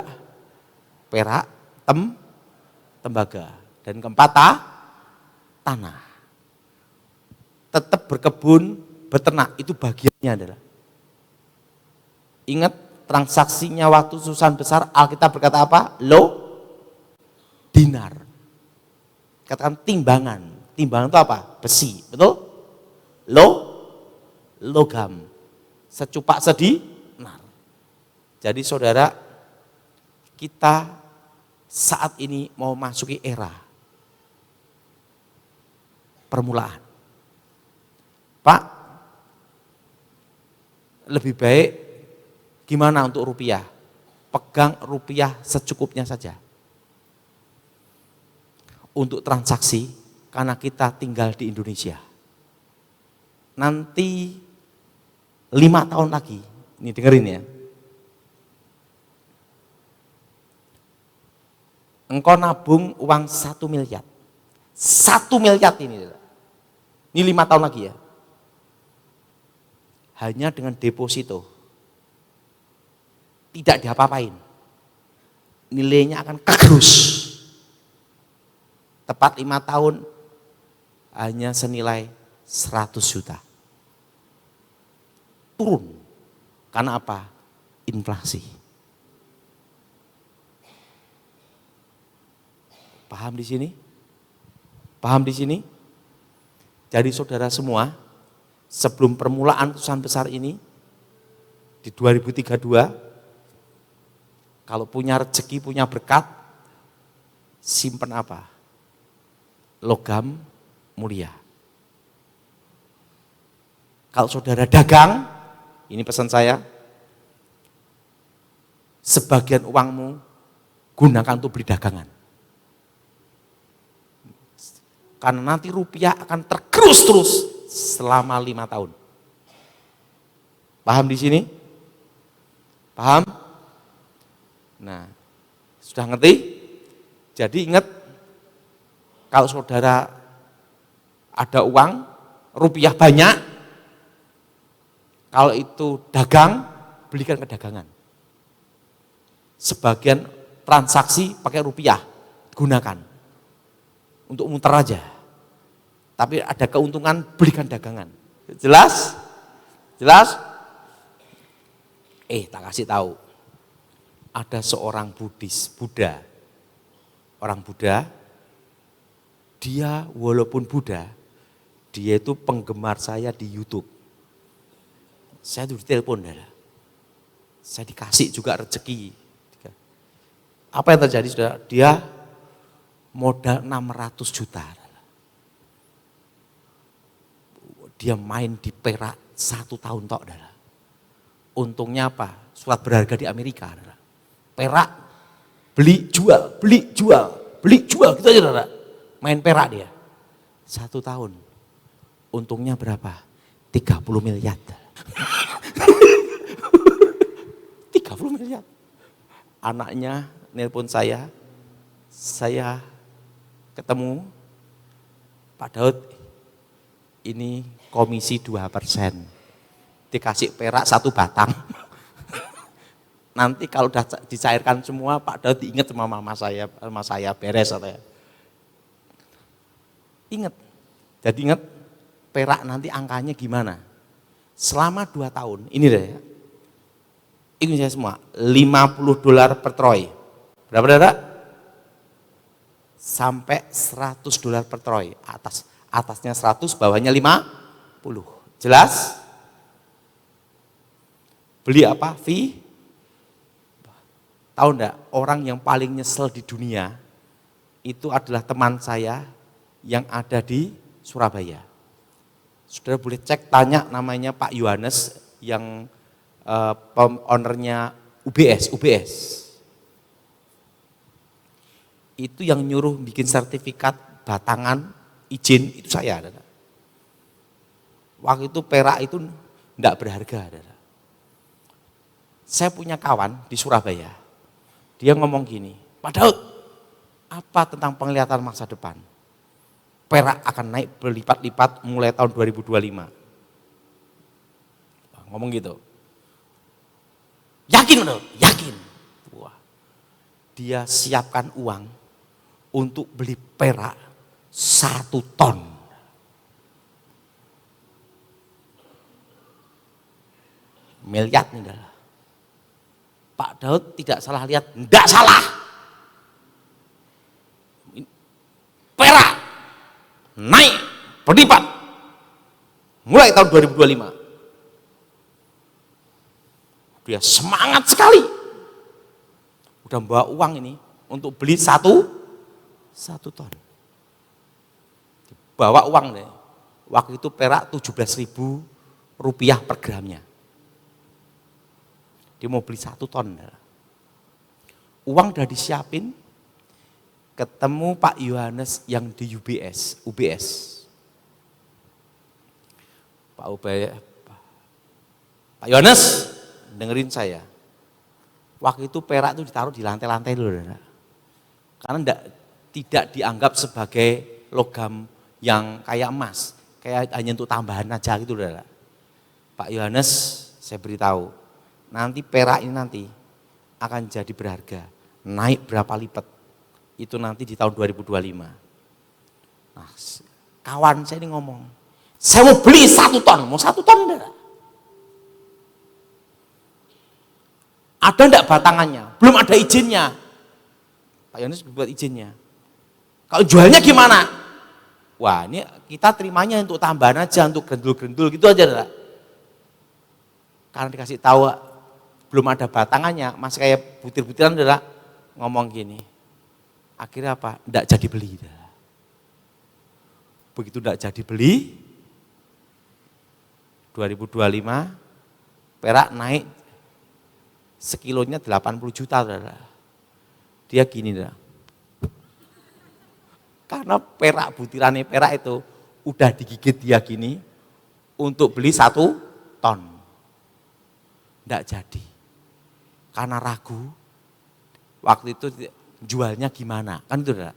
perak, tembaga, dan keempat tanah. Tetap berkebun, beternak, itu bagiannya adalah. Ingat transaksinya waktu susahan besar, Alkitab berkata apa? Dinar. Katakan timbangan. Timbangan itu apa? Besi, betul? Logam. Secupak sedinar. Jadi saudara, kita saat ini mau masuki era permulaan. Pak, lebih baik gimana untuk rupiah? Pegang rupiah secukupnya saja. Untuk transaksi, karena kita tinggal di Indonesia. Nanti 5 tahun lagi, ini dengerin ya. Engkau nabung uang 1 miliar. 1 miliar ini. Ini 5 tahun lagi ya. Hanya dengan deposito. Tidak diapa-apain. Nilainya akan kegerus. Tepat 5 tahun hanya senilai 100 juta. Turun. Karena apa? Inflasi. Paham di sini? Paham di sini? Jadi saudara semua, sebelum permulaan kesusahan besar ini, di 2032, kalau punya rezeki, punya berkat, simpen apa? Logam mulia. Kalau saudara dagang, ini pesan saya, sebagian uangmu gunakan untuk beli dagangan. Karena nanti rupiah akan tergerus terus selama 5 tahun. Paham di sini? Paham? Nah, sudah ngerti? Jadi ingat, kalau saudara ada uang, rupiah banyak, kalau itu dagang, belikan ke dagangan. Sebagian transaksi pakai rupiah, gunakan. Untuk muter aja. Tapi ada keuntungan, belikan dagangan. Jelas? Jelas? Tak kasih tahu. Ada seorang Buddha. Orang Buddha, dia walaupun Buddha, dia itu penggemar saya di YouTube. Saya tuh ditelepon, saya dikasih juga rezeki. Apa yang terjadi, saudara? Dia modal 600 juta. Dia main di Perak 1 tahun tok. Untungnya apa? Surat berharga di Amerika. Perak, beli, jual, beli, jual, beli, jual. Gitu aja, saudara. Main perak dia. 1 tahun. Untungnya berapa? 30 miliar. 30 miliar. Anaknya nelpon saya ketemu, Pak Daud, ini komisi 2%. Dikasih perak 1 batang. Nanti kalau udah dicairkan semua, Pak Daud diingat sama mama saya beres katanya. Ingat. Jadi ingat perak nanti angkanya gimana. Selama 2 tahun, ini deh ya. Ingat saya semua, $50 per troy. Berapa, saudara? Sampai $100 per troy. Atasnya 100, bawahnya 50. Jelas? Beli apa? Fee? Tahu enggak, orang yang paling nyesel di dunia itu adalah teman saya yang ada di Surabaya. Saudara boleh cek, tanya namanya Pak Yohanes yang ownernya UBS. Itu yang nyuruh bikin sertifikat batangan izin itu saya. Waktu itu perak itu enggak berharga. Saya punya kawan di Surabaya. Dia ngomong gini, Pak Daud, apa tentang penglihatan masa depan? Perak akan naik berlipat-lipat mulai tahun 2025. Ngomong gitu. Yakin, Pak Daud? Yakin. Wah. Dia siapkan uang untuk beli perak 1 ton. Miliar nih dah. Pak Daud tidak salah lihat, enggak salah. Perak naik berlipat mulai tahun 2025. Dia semangat sekali. Udah bawa uang ini untuk beli 1 ton. Bawa uang deh. Waktu itu perak 17.000 rupiah per gramnya. Dia mau beli 1 ton. Uang udah disiapin, ketemu Pak Yohanes yang di UBS. Pak Yohanes, dengerin saya. Waktu itu perak itu ditaruh di lantai-lantai dulu. Karena tidak dianggap sebagai logam yang kayak emas. Kayak hanya untuk tambahan aja gitu. Pak Yohanes, saya beritahu, nanti perak ini nanti akan jadi berharga, naik berapa lipat, itu nanti di tahun 2025. Nah, kawan saya ini ngomong, saya mau beli 1 ton, mau 1 ton enggak? Ada enggak batangannya? Belum ada izinnya. Pak Yohanes buat izinnya. Kalau jualnya gimana? Wah, ini kita terimanya untuk tambahan aja, untuk grendul-grendul gitu aja enggak? Karena dikasih tahu belum ada batangannya, masih kayak butir-butiran adalah ngomong gini. Akhirnya apa? Enggak jadi beli. Begitu enggak jadi beli, 2025 perak naik sekilonya 80 juta. Dia gini. Karena perak, butirannya perak itu udah digigit dia gini, untuk beli 1 ton. Tidak jadi. Karena ragu, waktu itu jualnya gimana. Kan itu dah.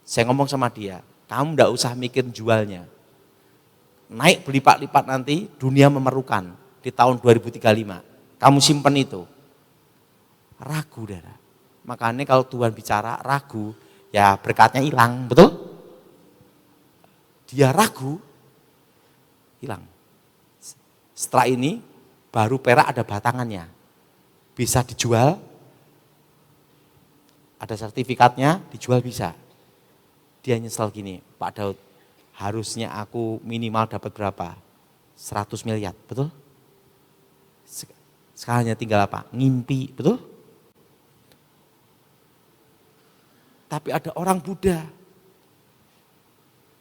Saya ngomong sama dia, kamu tidak usah mikir jualnya. Naik berlipat-lipat nanti, dunia memerlukan di tahun 2035. Kamu simpen itu. Ragu, darah. Makanya kalau Tuhan bicara ragu, ya berkatnya hilang, betul? Dia ragu, hilang. Setelah ini, baru perak ada batangannya. Bisa dijual, ada sertifikatnya, dijual bisa. Dia nyesel gini, Pak Daud, harusnya aku minimal dapat berapa? 100 miliar, betul? Sekarang hanya tinggal apa? Ngimpi, betul? Tapi ada orang Buddha,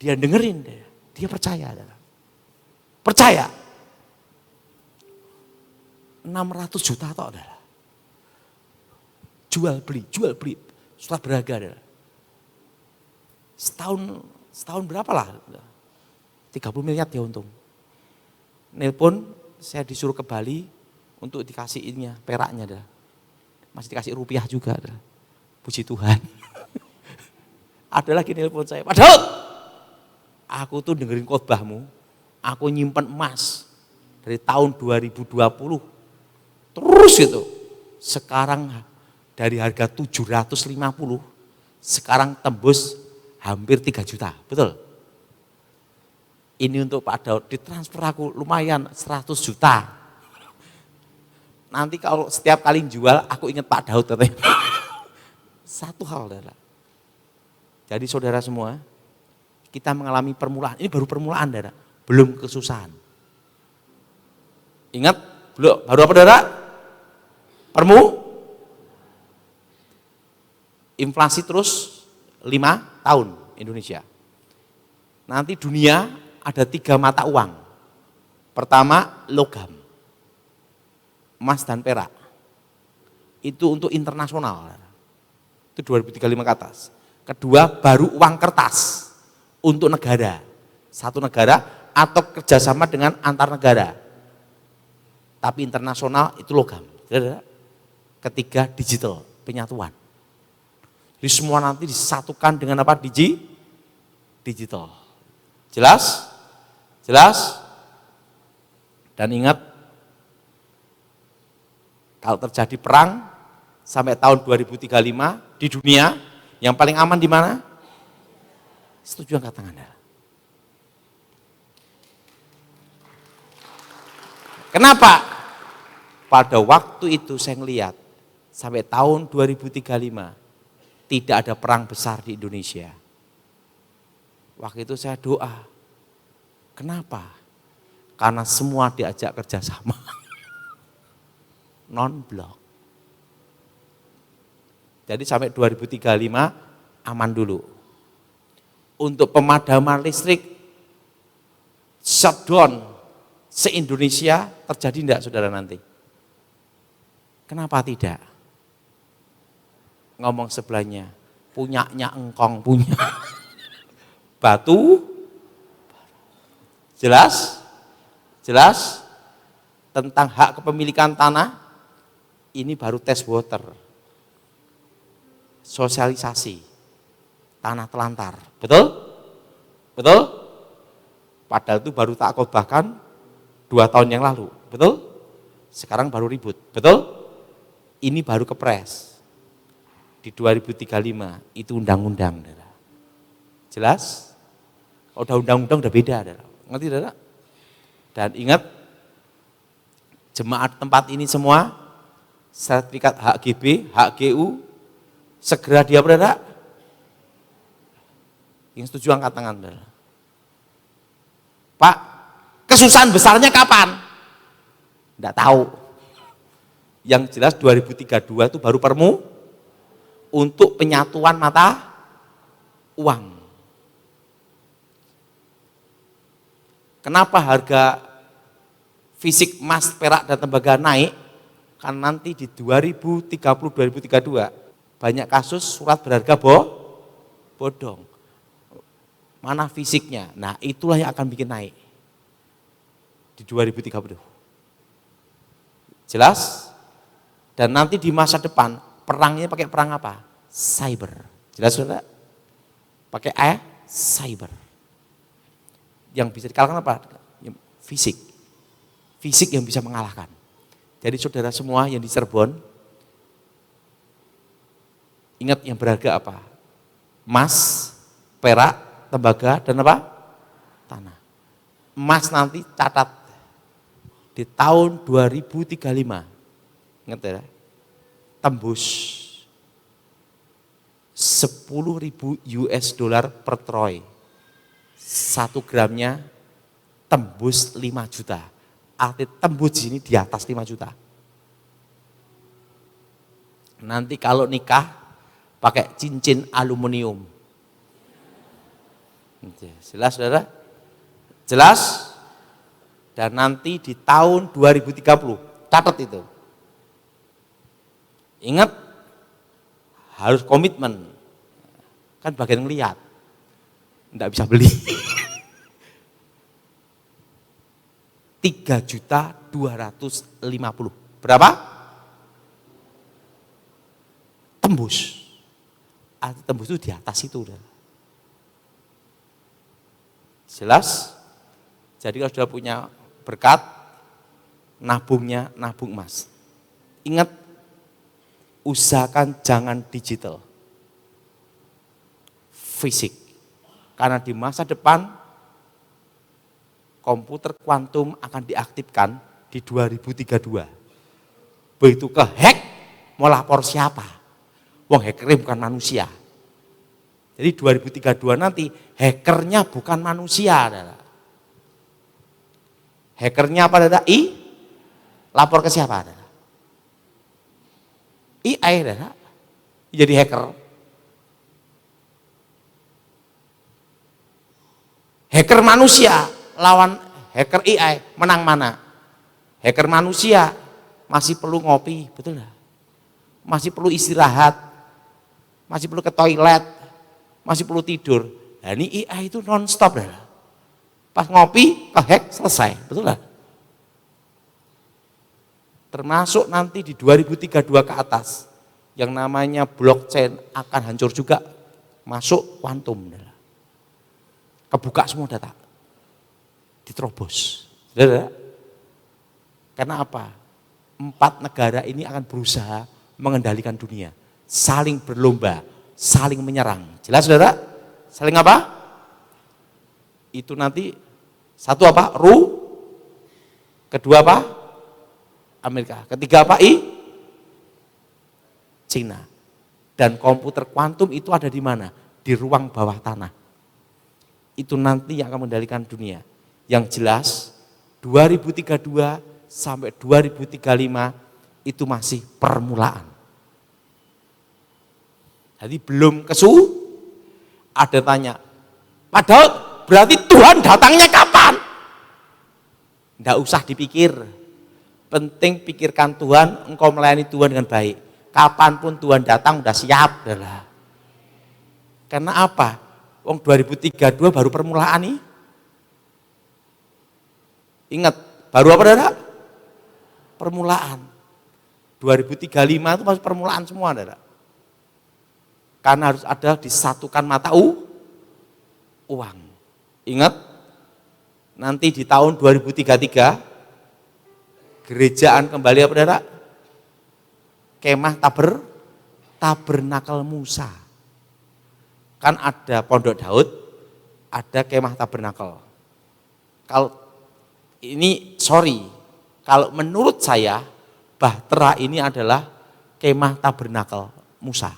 dia dengerin, dia percaya. Percaya. 600 juta toh adalah. Jual beli, surat berharga adalah. Setahun berapa lah? 30 miliar dia untung. Nelpon, saya disuruh ke Bali untuk dikasih ininya, peraknya adalah. Masih dikasih rupiah juga adalah. Puji Tuhan. Ada lagi nelpon saya, Pak Daud, aku tuh dengerin khotbahmu, aku nyimpen emas dari tahun 2020, terus gitu. Sekarang dari harga 750, sekarang tembus hampir 3 juta, betul? Ini untuk Pak Daud, ditransfer aku lumayan 100 juta. Nanti kalau setiap kali jual, aku ingat Pak Daud katanya. Satu hal, saudara. Jadi saudara semua, kita mengalami permulaan, ini baru permulaan, saudara. Belum kesusahan. Ingat, belum, baru apa, saudara? Inflasi terus 5 tahun Indonesia. Nanti dunia ada 3 mata uang. Pertama, logam. Emas dan perak. Itu untuk internasional. Itu 2035 ke atas. Kedua, baru uang kertas untuk negara. Satu negara atau kerjasama dengan antar negara. Tapi internasional itu logam. Ketiga, digital, penyatuan. Jadi semua nanti disatukan dengan apa? Digital. Jelas? Jelas? Dan ingat, kalau terjadi perang sampai tahun 2035 di dunia, yang paling aman di mana? Setuju angkat tangan. Kenapa? Pada waktu itu saya melihat sampai tahun 2035 tidak ada perang besar di Indonesia. Waktu itu saya doa. Kenapa? Karena semua diajak kerjasama. Non-blok. Jadi sampai 2035 aman dulu. Untuk pemadaman listrik shutdown se-Indonesia terjadi enggak saudara nanti? Kenapa tidak? Ngomong sebelahnya, punyanya engkong punya. Batu, jelas? Jelas? Tentang hak kepemilikan tanah, ini baru tes water. Sosialisasi, tanah telantar, betul? Betul? Padahal itu baru tak khotbahkan 2 tahun yang lalu, betul? Sekarang baru ribut, betul? Ini baru kepres. Di 2035 itu undang-undang. Jelas? Kalau udah undang-undang udah beda. Ngerti tidak? Dan ingat, jemaat tempat ini semua, sertifikat HGB, HGU, segera dia berada. Yang setuju angkat tangan. Pak, kesusahan besarnya kapan? Tidak tahu. Yang jelas 2032 itu baru permu untuk penyatuan mata uang. Kenapa harga fisik emas, perak, dan tembaga naik? Karena nanti di 2030-2032 banyak kasus surat berharga bodong. Mana fisiknya? Nah itulah yang akan bikin naik. di 2030. Jelas? Dan nanti di masa depan perangnya pakai perang apa? Cyber. Jelas Saudara? Pakai cyber. Yang bisa dikalahkan apa? Fisik. Fisik yang bisa mengalahkan. Jadi saudara semua yang di Cirebon, ingat yang berharga apa? Emas, perak, tembaga, dan apa? Tanah. Emas nanti catat di tahun 2035. Ingat ya, tembus 10.000 US dollar per troy. 1 gramnya tembus 5 juta. Arti tembus di sini di atas 5 juta. Nanti kalau nikah pakai cincin aluminium. Jelas Saudara? Jelas? Dan nanti di tahun 2030, catat itu. Ingat, harus komitmen. Kan bagian ngeliat, enggak bisa beli. 3.250.000. Berapa? Tembus. Arti tembus itu di atas itu. Jelas? Jadi kalau sudah punya berkat, nabungnya nabung emas. Ingat, usahakan jangan digital. Fisik. Karena di masa depan, komputer kuantum akan diaktifkan di 2032. Begitu ke-hack, mau lapor siapa? Wong hackernya bukan manusia. Jadi 2032 nanti, hackernya bukan manusia. Hackernya apa Dada? Lapor ke siapa Dada? AI Dada. Jadi hacker. Hacker manusia lawan hacker AI, menang mana? Hacker manusia masih perlu ngopi, betul enggak? Masih perlu istirahat, masih perlu ke toilet, masih perlu tidur. Nah ini AI itu non-stop Dada. Pas ngopi, ke-hack, selesai, betul enggak? Termasuk nanti di 2032 ke atas, yang namanya blockchain akan hancur juga, masuk kuantum. Kebuka semua data, diterobos. Karena apa? 4 negara ini akan berusaha mengendalikan dunia, saling berlomba, saling menyerang. Jelas Saudara? Saling apa? Itu nanti satu apa? Kedua apa? Amerika. Ketiga apa? Cina. Dan komputer kuantum itu ada di mana? Di ruang bawah tanah. Itu nanti yang akan mengendalikan dunia. Yang jelas 2032 sampai 2035 itu masih permulaan. Jadi belum ada tanya, Pak Daud berarti Tuhan datangnya kapan? Tidak usah dipikir, penting pikirkan Tuhan, engkau melayani Tuhan dengan baik. Kapanpun Tuhan datang udah siap. Karena apa? Wong 2032 baru permulaan nih. Ingat, baru apa Dada? Permulaan. 2035 itu masih permulaan semua Dada. Karena harus ada disatukan mata uang. Ingat, nanti di tahun 2033 gerejaan kembali apa Dada? Kemah tabernakel Musa. Kan ada Pondok Daud, ada Kemah Tabernakel. Kalau kalau menurut saya Bahtera ini adalah Kemah Tabernakel Musa.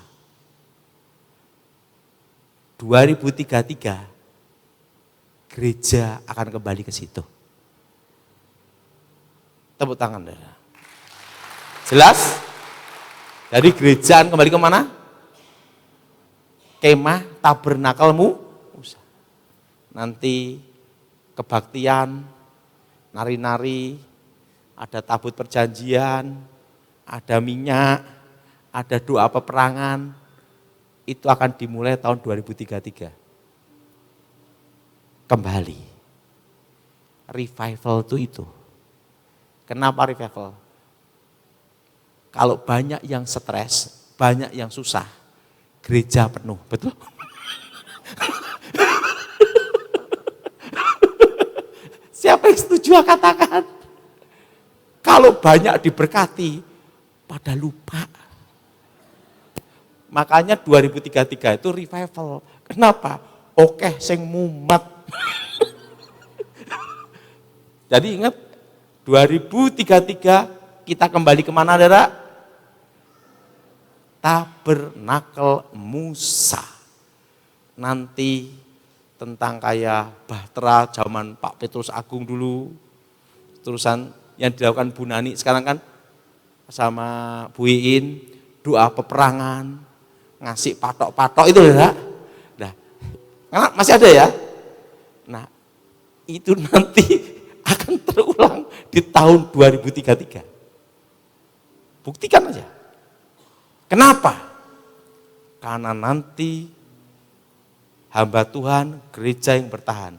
2033 gereja akan kembali ke situ. Tepuk tangan Saudara. Jelas? Jadi gereja akan kembali ke mana? Kemah Tabernakel Musa. Nanti kebaktian, nari-nari, ada tabut perjanjian, ada minyak, ada doa peperangan. Itu akan dimulai tahun 2033. Kembali. revival itu. Kenapa revival? Kalau banyak yang stres, banyak yang susah, gereja penuh, betul? Siapa yang setuju katakan? Kalau banyak diberkati, pada lupa. Makanya 2033 itu revival. Kenapa? Oke, sing mumat. Jadi ingat, 2033 kita kembali kemana, saudara? Tabernakel Musa. Nanti tentang kayak Bahtera zaman Pak Petrus Agung dulu, terusan yang dilakukan Bu Nani sekarang kan sama Bu Iin, doa peperangan, ngasih patok-patok itu ya. Nah, masih ada ya. Nah, itu nanti akan terulang di tahun 2033. Buktikan aja. Kenapa? Karena nanti hamba Tuhan, gereja yang bertahan,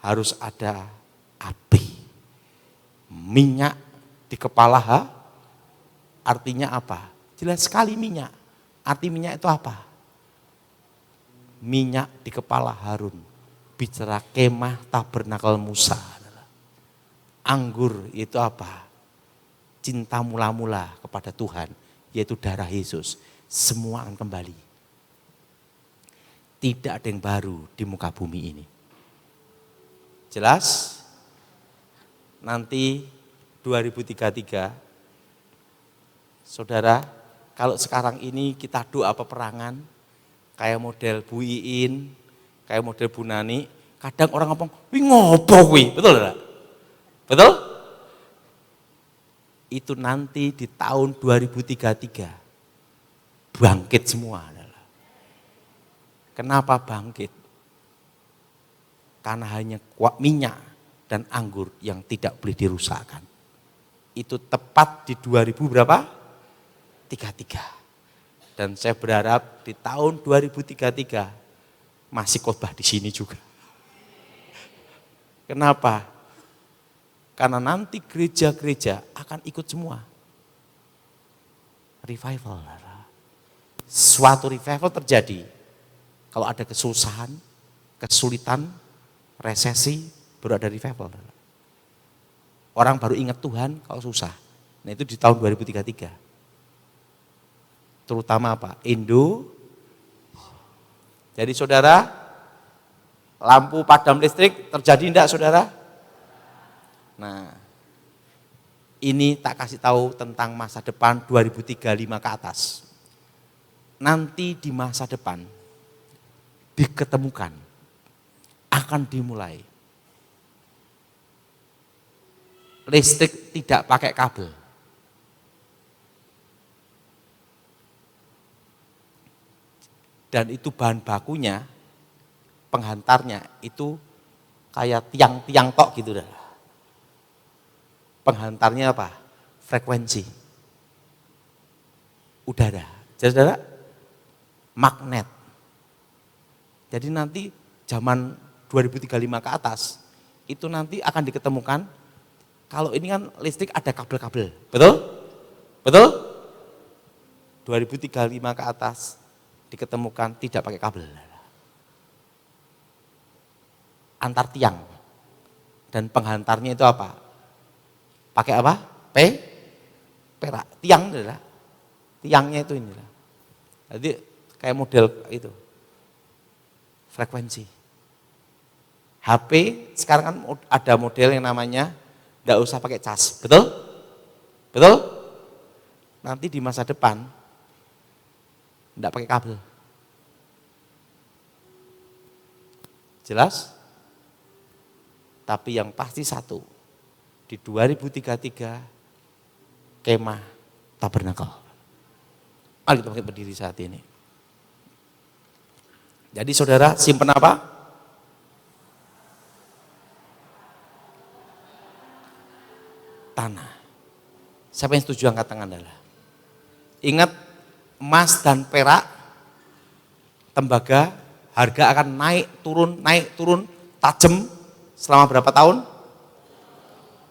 harus ada api, minyak di kepala. Artinya apa? Jelas sekali minyak. Arti minyak itu apa? Minyak di kepala Harun, bicara kemah tabernakel Musa. Anggur itu apa? Cinta mula-mula kepada Tuhan, yaitu darah Yesus. Semua akan kembali. Tidak ada yang baru di muka bumi ini. Jelas? Nanti 2033, saudara, kalau sekarang ini kita doa peperangan, kayak model Bu Iin, kayak model Bu Nani, kadang orang ngomong, wih ngopo wih, betul enggak? Betul? Itu nanti di tahun 2033, bangkit semua. Kenapa bangkit? Karena hanya minyak dan anggur yang tidak boleh dirusakkan. Itu tepat di 2000 berapa? 33. Dan saya berharap di tahun 2033 masih khotbah di sini juga. Kenapa? Karena nanti gereja-gereja akan ikut semua. Revival. Suatu revival terjadi kalau ada kesusahan, kesulitan, resesi, baru ada revival. Orang baru ingat Tuhan kalau susah. Nah itu di tahun 2033. Terutama apa? Jadi saudara, lampu padam listrik terjadi enggak saudara? Nah, ini tak kasih tahu tentang masa depan 2035 ke atas. Nanti di masa depan diketemukan, akan dimulai. Listrik tidak pakai kabel. Dan itu bahan bakunya, penghantarnya itu kayak tiang-tiang tok gitu dah. Penghantarnya apa? Frekuensi. Udara. Jadi saudara, magnet. Jadi nanti zaman 2035 ke atas, itu nanti akan diketemukan, kalau ini kan listrik ada kabel-kabel, betul? Betul? 2035 ke atas, diketemukan tidak pakai kabel. Antar tiang. Dan penghantarnya itu apa? Pakai apa? Perak. Tiang adalah. Tiangnya itu inilah. Jadi kayak model itu. Frekuensi. HP sekarang kan ada model yang namanya enggak usah pakai cas, betul? Betul? Nanti di masa depan enggak pakai kabel. Jelas? Tapi yang pasti satu, di 2033 kemah tabernakel. Mari kita berdiri saat ini. Jadi saudara simpen apa? Tanah. Siapa yang setuju angkat tangan adalah? Ingat emas dan perak, tembaga, harga akan naik turun, tajam Selama berapa tahun?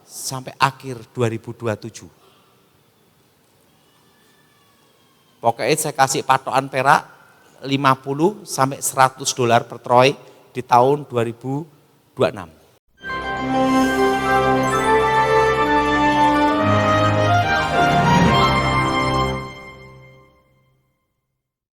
Sampai akhir 2027. Pokoknya saya kasih patokan perak 50 sampai $100 per troy di tahun 2026.